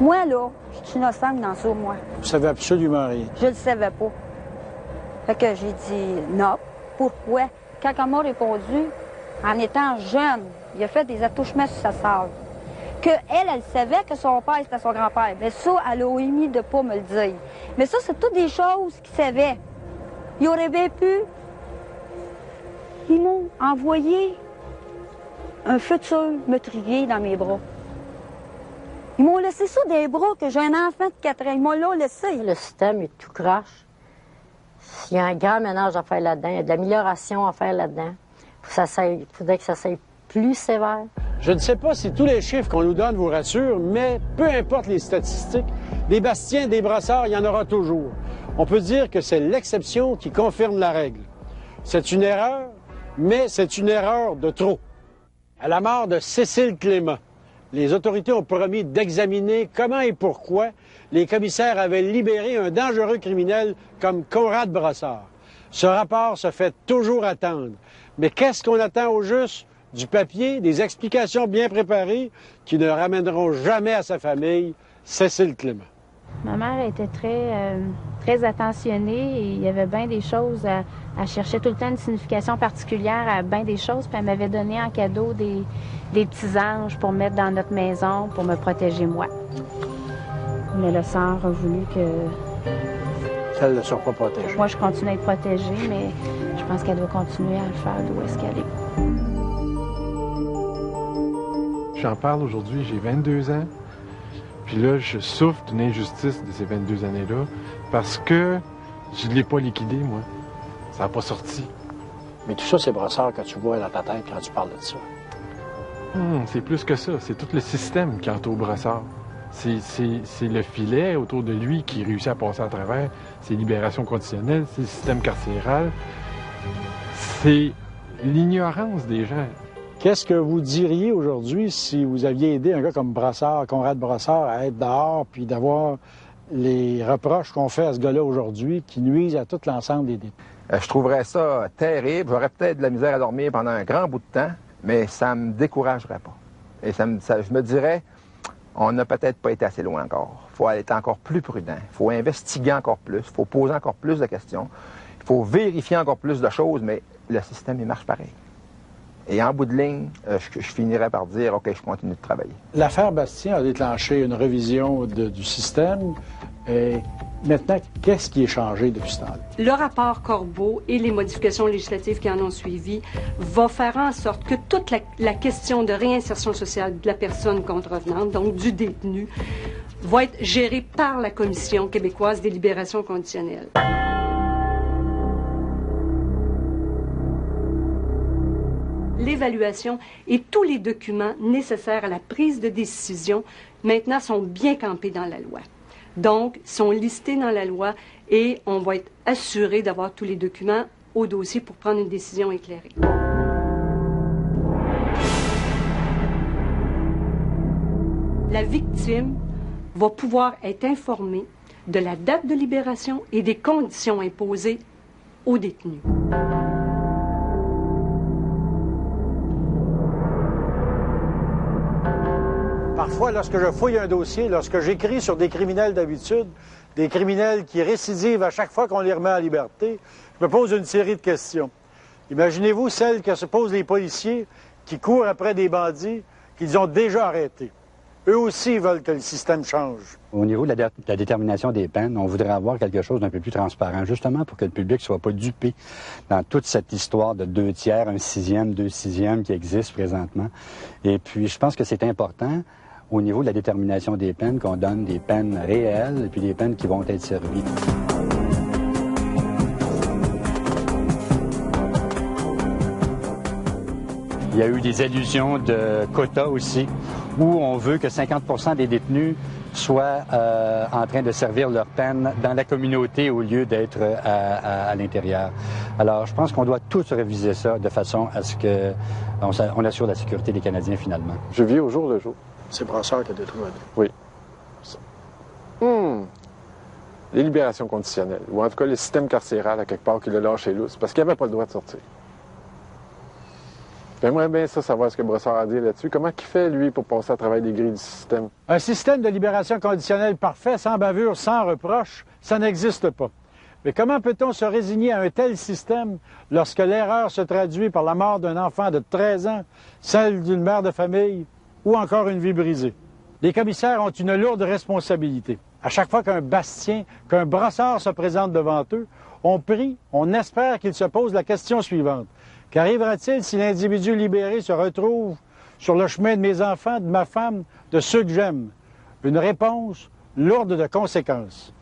Moi, là, je suis innocente dans ça, moi. Vous savez absolument rien. Je le savais pas. Fait que j'ai dit non. Pourquoi? Quand on m'a répondu, en étant jeune, il a fait des attouchements sur sa sœur. Elle savait que son père, c'était son grand-père. Mais ça, elle a omis de pas me le dire. Mais ça, c'est toutes des choses qu'il savait. Il aurait bien pu. Ils m'ont envoyé un futur meurtrier dans mes bras. Ils m'ont laissé ça des bras que j'ai un enfant de 4 ans. Ils m'ont là laissé. Le système est tout croche. Il y a un grand ménage à faire là-dedans. Il y a de l'amélioration à faire là-dedans. Il faudrait que ça soit plus sévère. Je ne sais pas si tous les chiffres qu'on nous donne vous rassurent, mais peu importe les statistiques, des Bastiens, des Brassard, il y en aura toujours. On peut dire que c'est l'exception qui confirme la règle. C'est une erreur, mais c'est une erreur de trop. À la mort de Cécile Clément, les autorités ont promis d'examiner comment et pourquoi les commissaires avaient libéré un dangereux criminel comme Conrad Brassard. Ce rapport se fait toujours attendre. Mais qu'est-ce qu'on attend au juste? Du papier, des explications bien préparées qui ne ramèneront jamais à sa famille Cécile Clément. Ma mère était très attentionnée et il y avait bien des choses. Elle cherchait tout le temps une signification particulière à bien des choses. Puis elle m'avait donné en cadeau des petits anges pour mettre dans notre maison pour me protéger moi. Mais le sort a voulu que... Qu'elle ne soit pas protégée. Moi, je continue à être protégée, mais je pense qu'elle doit continuer à le faire d'où est-ce qu'elle est. J'en parle aujourd'hui, j'ai 22 ans. Puis là, je souffre d'une injustice de ces 22 années-là parce que je ne l'ai pas liquidé, moi. Ça n'a pas sorti. Mais tout ça, c'est Brassard que tu vois dans ta tête quand tu parles de ça. C'est plus que ça. C'est tout le système qui entoure Brassard. C'est le filet autour de lui qui réussit à passer à travers. C'est libération conditionnelle, c'est le système carcéral. C'est l'ignorance des gens. Qu'est-ce que vous diriez aujourd'hui si vous aviez aidé un gars comme Brassard, Conrad Brassard, à être dehors puis d'avoir les reproches qu'on fait à ce gars-là aujourd'hui qui nuisent à tout l'ensemble des détenus? Je trouverais ça terrible. J'aurais peut-être de la misère à dormir pendant un grand bout de temps, mais ça me découragerait pas. Et je me dirais, on n'a peut-être pas été assez loin encore. Il faut être encore plus prudent. Il faut investiguer encore plus. Il faut poser encore plus de questions. Il faut vérifier encore plus de choses, mais le système, il marche pareil. Et en bout de ligne, je finirais par dire, OK, je continue de travailler. L'affaire Bastien a déclenché une révision du système. Et maintenant, qu'est-ce qui est changé depuis ce temps-là? Le rapport Corbeau et les modifications législatives qui en ont suivi vont faire en sorte que toute la question de réinsertion sociale de la personne contrevenante, donc du détenu, va être gérée par la Commission québécoise des libérations conditionnelles. L'évaluation et tous les documents nécessaires à la prise de décision, maintenant, sont bien campés dans la loi. Donc, sont listés dans la loi et on va être assuré d'avoir tous les documents au dossier pour prendre une décision éclairée. La victime va pouvoir être informée de la date de libération et des conditions imposées aux détenus. Parfois, lorsque je fouille un dossier, lorsque j'écris sur des criminels d'habitude, des criminels qui récidivent à chaque fois qu'on les remet en liberté, je me pose une série de questions. Imaginez-vous celles que se posent les policiers qui courent après des bandits qu'ils ont déjà arrêtés. Eux aussi veulent que le système change. Au niveau de la détermination des peines, on voudrait avoir quelque chose d'un peu plus transparent, justement pour que le public ne soit pas dupé dans toute cette histoire de 2 tiers, 1/6, 2/6 qui existe présentement. Et puis, je pense que c'est important, au niveau de la détermination des peines, qu'on donne des peines réelles et puis des peines qui vont être servies. Il y a eu des allusions de quotas aussi, où on veut que 50% des détenus soient en train de servir leur peine dans la communauté au lieu d'être à l'intérieur. Alors, je pense qu'on doit tous réviser ça de façon à ce qu'on assure la sécurité des Canadiens finalement. Je vis au jour le jour. C'est Brassard qui a détruit. Oui. Les libérations conditionnelles, ou en tout cas le système carcéral à quelque part qui l'a lâché lousse, parce qu'il n'avait pas le droit de sortir. J'aimerais bien ça, savoir ce que Brossard a à dire là-dessus. Comment il fait, lui, pour passer à travers les grilles du système? Un système de libération conditionnelle parfait, sans bavure, sans reproche, ça n'existe pas. Mais comment peut-on se résigner à un tel système lorsque l'erreur se traduit par la mort d'un enfant de 13 ans, celle d'une mère de famille ou encore une vie brisée? Les commissaires ont une lourde responsabilité. À chaque fois qu'un Bastien, qu'un Brossard se présente devant eux, on prie, on espère qu'ils se posent la question suivante. Qu'arrivera-t-il si l'individu libéré se retrouve sur le chemin de mes enfants, de ma femme, de ceux que j'aime? Une réponse lourde de conséquences.